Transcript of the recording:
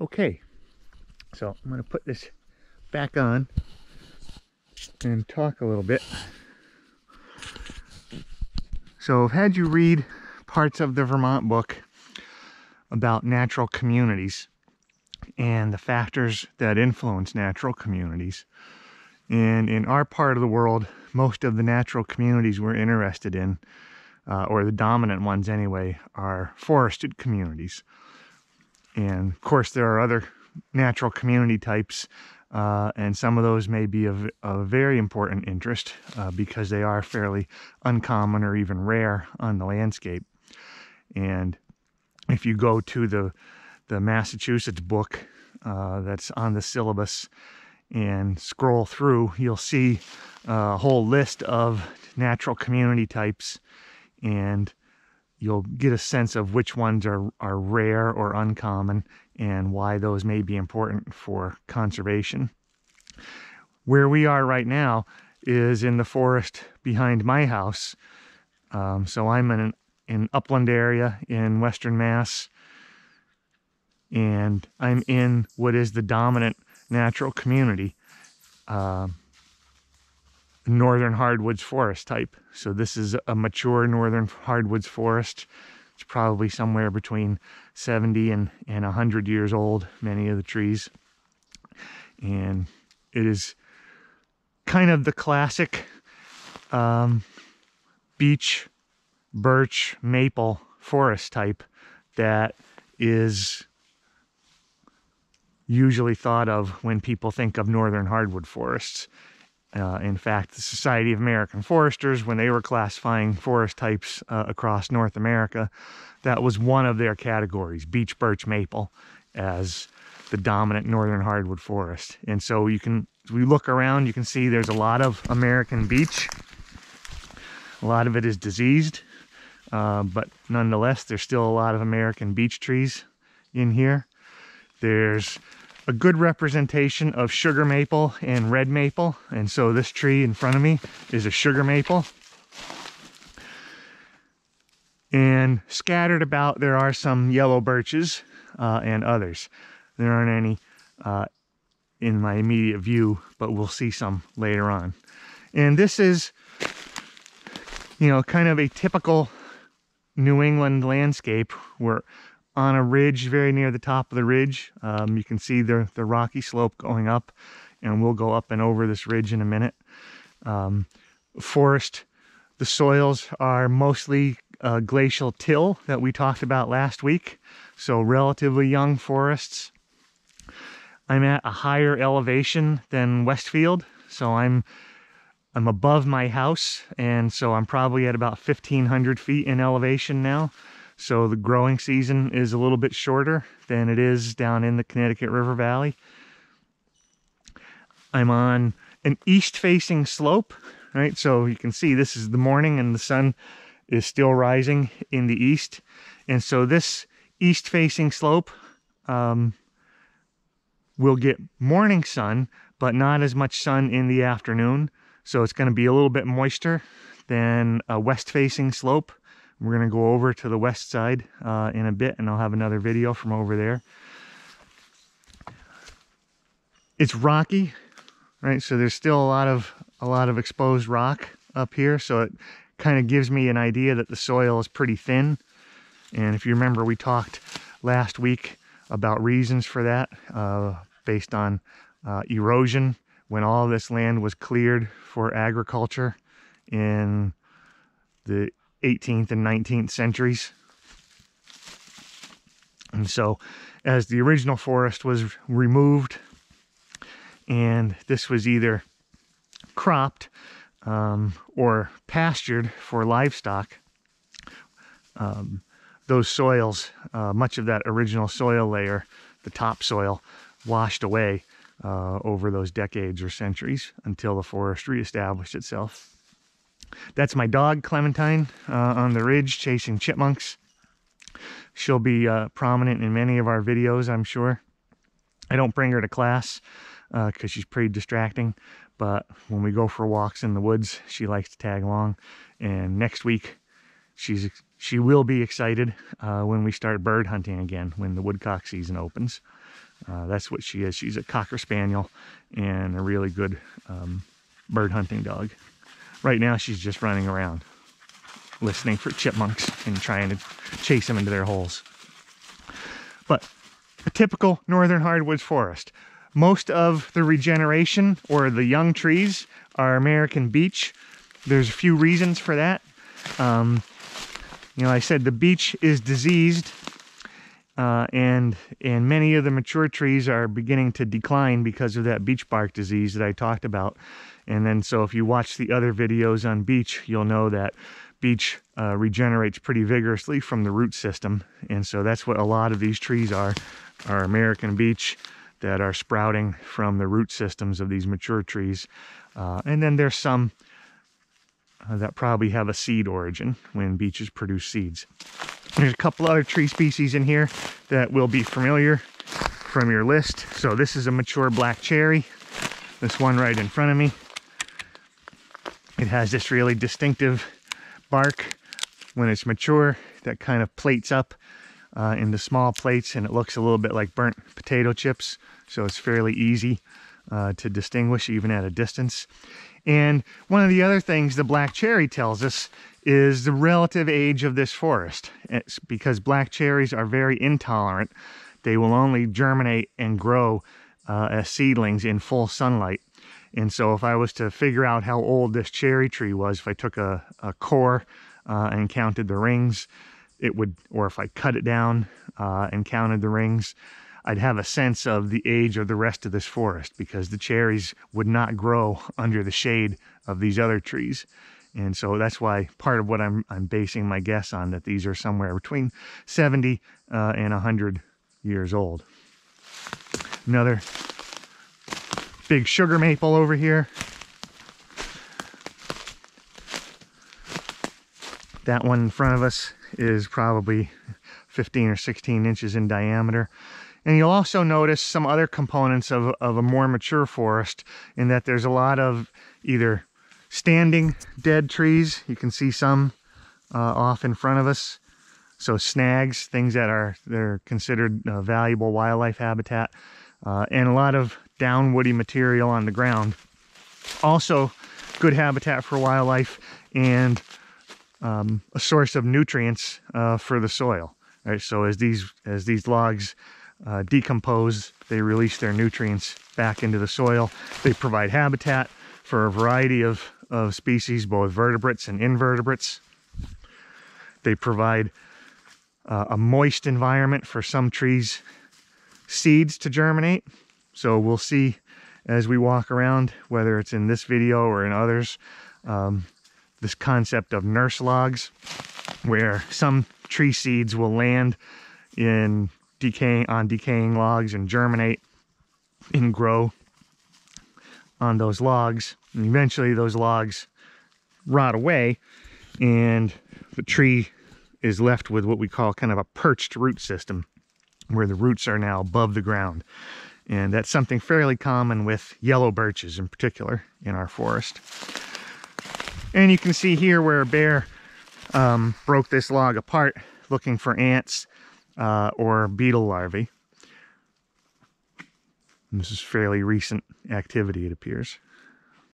Okay, so I'm going to put this back on and talk a little bit. So I've had you read parts of the Vermont book about natural communities and the factors that influence natural communities. And in our part of the world, most of the natural communities we're interested in, or the dominant ones anyway, are forested communities. And of course there are other natural community types, and some of those may be of very important interest because they are fairly uncommon or even rare on the landscape. And if you go to the Massachusetts book that's on the syllabus and scroll through, you'll see a whole list of natural community types, and you'll get a sense of which ones are rare or uncommon and why those may be important for conservation. Where we are right now is in the forest behind my house. So I'm in an upland area in Western Mass, and I'm in what is the dominant natural community, northern hardwoods forest type. So this is a mature northern hardwoods forest. It's probably somewhere between 70 and 100 years old, many of the trees. And it is kind of the classic beech, birch, maple forest type that is usually thought of when people think of northern hardwood forests. In fact, the Society of American Foresters, when they were classifying forest types across North America, that was one of their categories, beech, birch, maple, as the dominant northern hardwood forest. And so you can, as we look around, you can see there's a lot of American beech. A lot of it is diseased, but nonetheless, there's still a lot of American beech trees in here. There's a good representation of sugar maple and red maple, and so this tree in front of me is a sugar maple. And scattered about there are some yellow birches and others. There aren't any in my immediate view, but we'll see some later on. And this is, you know, kind of a typical New England landscape. We're on a ridge, very near the top of the ridge. You can see the rocky slope going up, and we'll go up and over this ridge in a minute. Forest, the soils are mostly glacial till that we talked about last week, so relatively young forests. I'm at a higher elevation than Westfield, so I'm above my house, and so I'm probably at about 1,500 feet in elevation now. So the growing season is a little bit shorter than it is down in the Connecticut River Valley. I'm on an east-facing slope, right? So you can see this is the morning and the sun is still rising in the east. And so this east-facing slope will get morning sun, but not as much sun in the afternoon. So it's going to be a little bit moister than a west-facing slope. We're going to go over to the west side in a bit, and I'll have another video from over there. It's rocky, right? So there's still a lot of exposed rock up here, so it kind of gives me an idea that the soil is pretty thin. And if you remember, we talked last week about reasons for that, based on erosion, when all this land was cleared for agriculture in the 18th and 19th centuries. And so as the original forest was removed and this was either cropped or pastured for livestock, those soils, much of that original soil layer, the topsoil, washed away over those decades or centuries until the forest reestablished itself. That's my dog, Clementine, on the ridge chasing chipmunks. She'll be prominent in many of our videos, I'm sure. I don't bring her to class because she's pretty distracting, but when we go for walks in the woods, she likes to tag along. And next week, she will be excited when we start bird hunting again, when the woodcock season opens. That's what she is. She's a Cocker Spaniel and a really good bird hunting dog. Right now she's just running around listening for chipmunks and trying to chase them into their holes. But a typical northern hardwoods forest. Most of the regeneration or the young trees are American beech. There's a few reasons for that. You know, I said the beech is diseased, and many of the mature trees are beginning to decline because of that beech bark disease that I talked about. And then so if you watch the other videos on beech, you'll know that beech regenerates pretty vigorously from the root system. And so that's what a lot of these trees are American beech that are sprouting from the root systems of these mature trees. And then there's some that probably have a seed origin when beeches produce seeds. There's a couple other tree species in here that will be familiar from your list. So this is a mature black cherry. This one right in front of me. It has this really distinctive bark when it's mature that kind of plates up into small plates, and it looks a little bit like burnt potato chips. So it's fairly easy to distinguish even at a distance. And one of the other things the black cherry tells us is the relative age of this forest. It's because black cherries are very intolerant. They will only germinate and grow as seedlings in full sunlight. And so if I was to figure out how old this cherry tree was, if I took a core and counted the rings, it would, or if I cut it down and counted the rings, I'd have a sense of the age of the rest of this forest, because the cherries would not grow under the shade of these other trees. And so that's why part of what I'm basing my guess on, that these are somewhere between 70 and 100 years old. Another big sugar maple over here. That one in front of us is probably 15 or 16 inches in diameter. And you'll also notice some other components of a more mature forest, in that there's a lot of either standing dead trees. You can see some off in front of us. So snags, things that they're considered valuable wildlife habitat, and a lot of down woody material on the ground. Also good habitat for wildlife and a source of nutrients for the soil. Right? So as these logs decompose, they release their nutrients back into the soil. They provide habitat for a variety of species, both vertebrates and invertebrates. They provide a moist environment for some trees' seeds to germinate. So we'll see as we walk around, whether it's in this video or in others, this concept of nurse logs, where some tree seeds will land on decaying logs and germinate and grow on those logs. And eventually those logs rot away, and the tree is left with what we call kind of a perched root system, where the roots are now above the ground. And that's something fairly common with yellow birches in particular in our forest. And you can see here where a bear broke this log apart looking for ants or beetle larvae. And this is fairly recent activity, it appears.